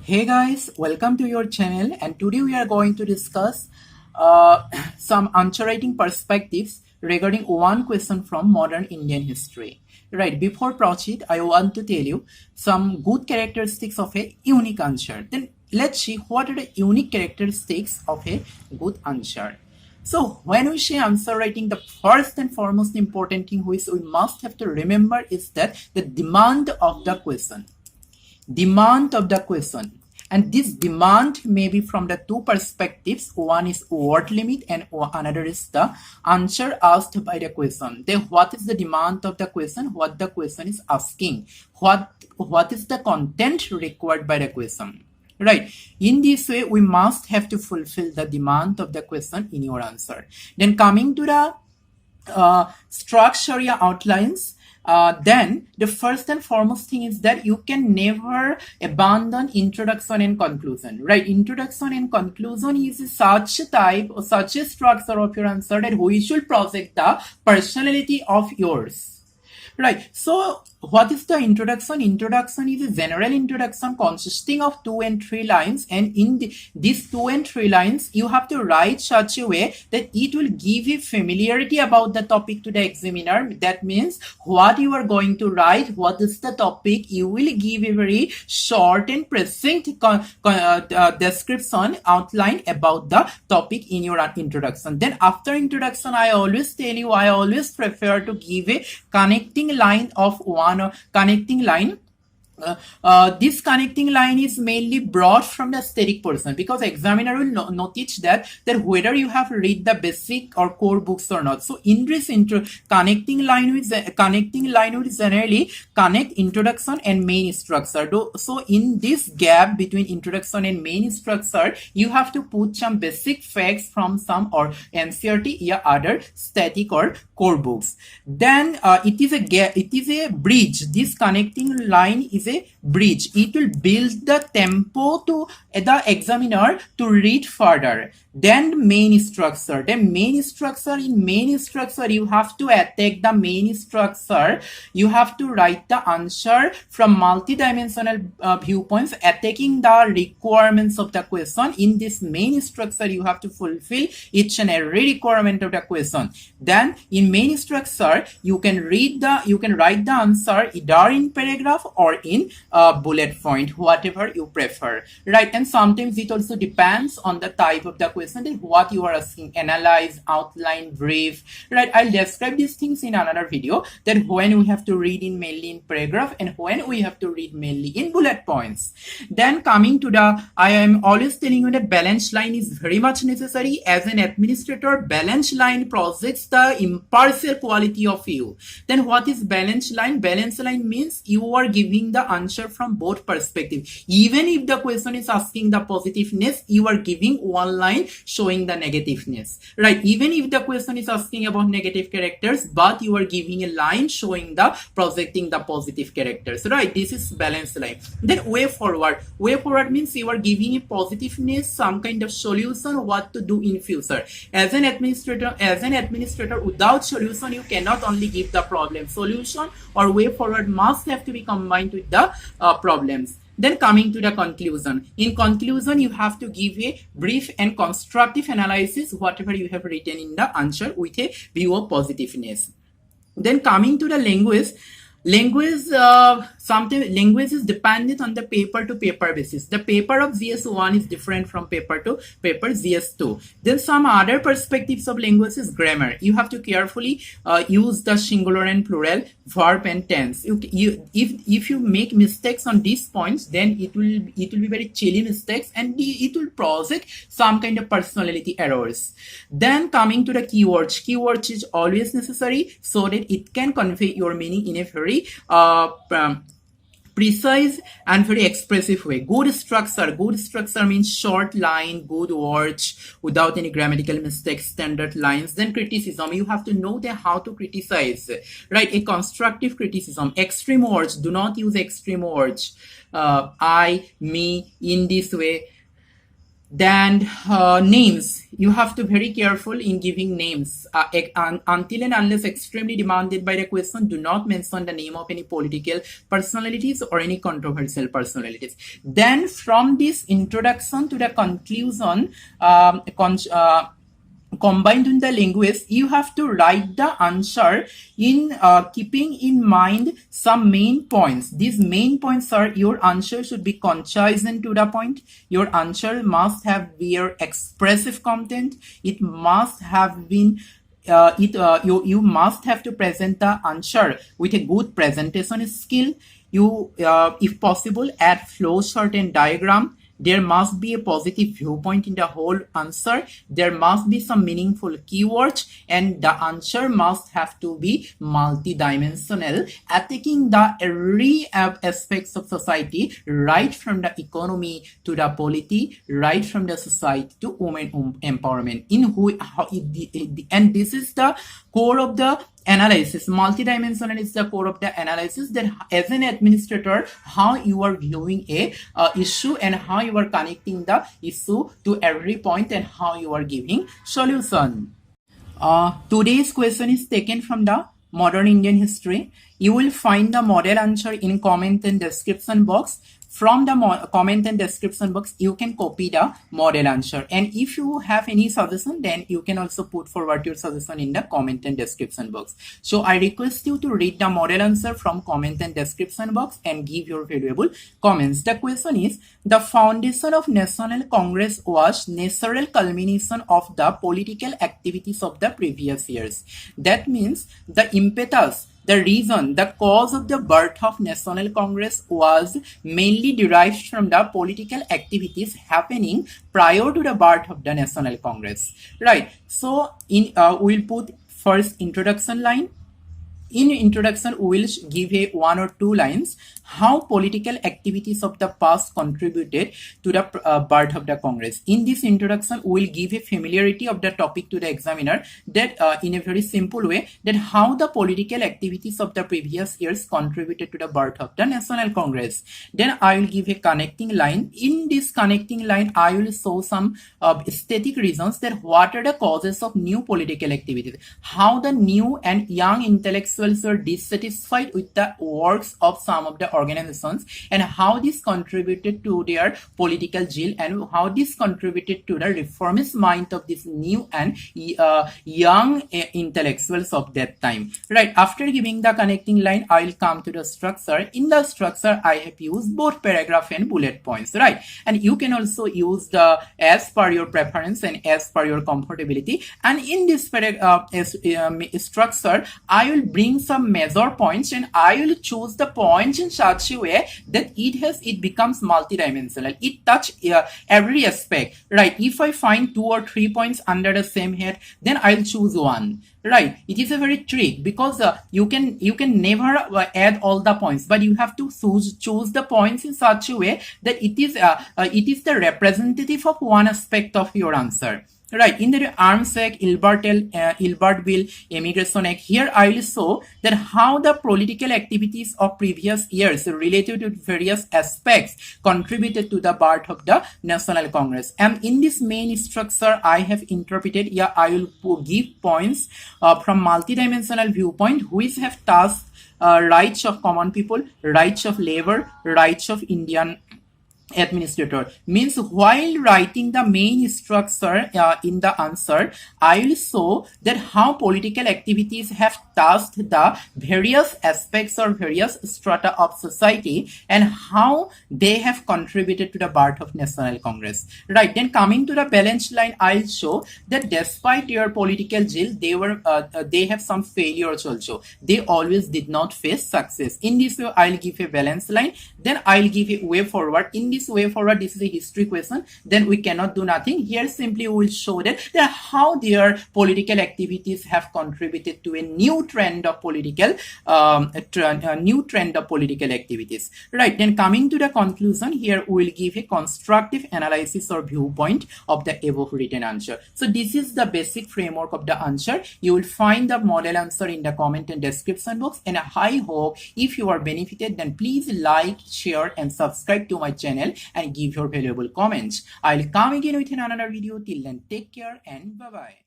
Hey guys, welcome to your channel, and today we are going to discuss some answer writing perspectives regarding one question from modern Indian history. Right, before proceed, I want to tell you some good characteristics of a unique answer. Then let's see what are the unique characteristics of a good answer. So when we say answer writing, the first and foremost important thing which we must have to remember is that the demand of the question. Demand of the question, and this demand may be from the two perspectives. One is word limit and another is the answer asked by the question. Then what is the demand of the question? What the question is asking, what is the content required by the question, right? In this way we must have to fulfill the demand of the question in your answer. Then coming to the structure outlines, then the first and foremost thing is that you can never abandon introduction and conclusion, right? Introduction and conclusion is such a type or such a structure of your answer that we should project the personality of yours, right? So what is the introduction? Introduction is a general introduction consisting of 2 and 3 lines, and in these 2 and 3 lines you have to write such a way that it will give you familiarity about the topic to the examiner. That means what you are going to write, what is the topic, you will give a very short and precinct description outline about the topic in your introduction. Then after introduction, I always tell you, I always prefer to give a connecting line of one connecting line. This connecting line is mainly brought from the static portion, because examiner will notice that whether you have read the basic or core books or not. So in this connecting line will generally connect introduction and main structure. So in this gap between introduction and main structure, you have to put some basic facts from some or NCERT or other static or core books. Then it is a bridge. This connecting line is a bridge. It will build the tempo to the examiner to read further. Then main structure. In main structure you have to attack the main structure. You have to write the answer from multidimensional viewpoints, attacking the requirements of the question. In this main structure you have to fulfill each and every requirement of the question. Then in main structure you can write the answer either in paragraph or in bullet point, whatever you prefer, right? And sometimes it also depends on the type of the question, that what you are asking: analyze, outline, brief, right? I'll describe these things in another video, that when we have to read in mainly in paragraph and when we have to read mainly in bullet points. Then coming to the, I am always telling you that balance line is very much necessary. As an administrator, balance line projects the impartial quality of you. Then what is balance line? Balance line means you are giving the answer from both perspectives. Even if the question is asking the positiveness, you are giving one line showing the negativeness, right? Even if the question is asking about negative characters, but you are giving a line showing the projecting the positive characters, right? This is balance line. Then way forward means you are giving a positiveness, some kind of solution, what to do in future. As an administrator, without solution you cannot only give the problem. Solution or way forward must have to be combined with the problems. Then coming to the conclusion. In conclusion, you have to give a brief and constructive analysis, whatever you have written in the answer, with a view of positiveness. Then coming to the language is dependent on the paper to paper basis. The paper of GS1 is different from paper to paper GS2. Then some other perspectives of language is grammar. You have to carefully use the singular and plural, verb and tense. If you make mistakes on these points, then it will be very chilly mistakes, and it will project some kind of personality errors. Then coming to the keywords is always necessary so that it can convey your meaning in a very precise and very expressive way. Good structure means short line, good words without any grammatical mistakes, standard lines. Then criticism, you have to know how to criticize, right? A constructive criticism. Extreme words, do not use extreme words. I, me, in this way. Then names. You have to be very careful in giving names. Until and unless extremely demanded by the question, do not mention the name of any political personalities or any controversial personalities. Then from this introduction to the conclusion, combined in the language, you have to write the answer in keeping in mind some main points. These main points are, your answer should be concise and to the point. Your answer must have your expressive content. It must have been you must have to present the answer with a good presentation skill. You if possible, add flow chart and diagram. There must be a positive viewpoint in the whole answer. There must be some meaningful keywords, and the answer must have to be multidimensional, attacking the every aspects of society, right from the economy to the polity, right from the society to women empowerment. And this is the core of the analysis. Multidimensional is the core of the analysis, that as an administrator, how you are viewing a issue and how you are connecting the issue to every point and how you are giving solution. Today's question is taken from the modern Indian history. You will find the model answer in comment and description box. From the comment and description box, you can copy the model answer. And if you have any suggestion, then you can also put forward your suggestion in the comment and description box. So I request you to read the model answer from comment and description box and give your valuable comments. The question is, the foundation of National Congress was natural culmination of the political activities of the previous years. That means the impetus, the reason, the cause of the birth of National Congress was mainly derived from the political activities happening prior to the birth of the National Congress. Right. So we'll put first introduction line. In introduction, we will give a 1 or 2 lines how political activities of the past contributed to the birth of the Congress. In this introduction, we will give a familiarity of the topic to the examiner, that in a very simple way, that how the political activities of the previous years contributed to the birth of the National Congress. Then I will give a connecting line. In this connecting line, I will show some static reasons, that what are the causes of new political activities, how the new and young intellectuals were dissatisfied with the works of some of the organizations, and how this contributed to their political zeal, and how this contributed to the reformist mind of this new and young intellectuals of that time. Right. After giving the connecting line, I will come to the structure. In the structure, I have used both paragraph and bullet points. Right. And you can also use the as per your preference and as per your comfortability. And in this structure, I will bring some major points, and I will choose the points in such a way that it becomes multidimensional. It touches every aspect. Right. If I find 2 or 3 points under the same head, then I'll choose one. Right. It is a very trick, because you can never add all the points, but you have to choose the points in such a way that it is the representative of one aspect of your answer. Right. In the Arms Act, Ilbert Bill, Immigration Act, here I will show that how the political activities of previous years related to various aspects contributed to the birth of the National Congress. And in this main structure, I have interpreted, I will give points from multidimensional viewpoint, which have touched rights of common people, rights of labor, rights of Indian administrator. Means while writing the main structure in the answer, I will show that how political activities have touched the various aspects or various strata of society, and how they have contributed to the birth of National Congress. Right. Then coming to the balanced line, I'll show that despite their political zeal, they have some failures also. They always did not face success. In this way, I'll give a balanced line. Then I'll give a way forward. In this way forward, this is a history question, then we cannot do nothing. Here simply we will show that how their political activities have contributed to a new trend of political activities. Right. Then coming to the conclusion, here we will give a constructive analysis or viewpoint of the above written answer. So this is the basic framework of the answer. You will find the model answer in the comment and description box, and I hope if you are benefited, then please like, share and subscribe to my channel channel and give your valuable comments. I'll come again with another video. Till then, take care and bye bye.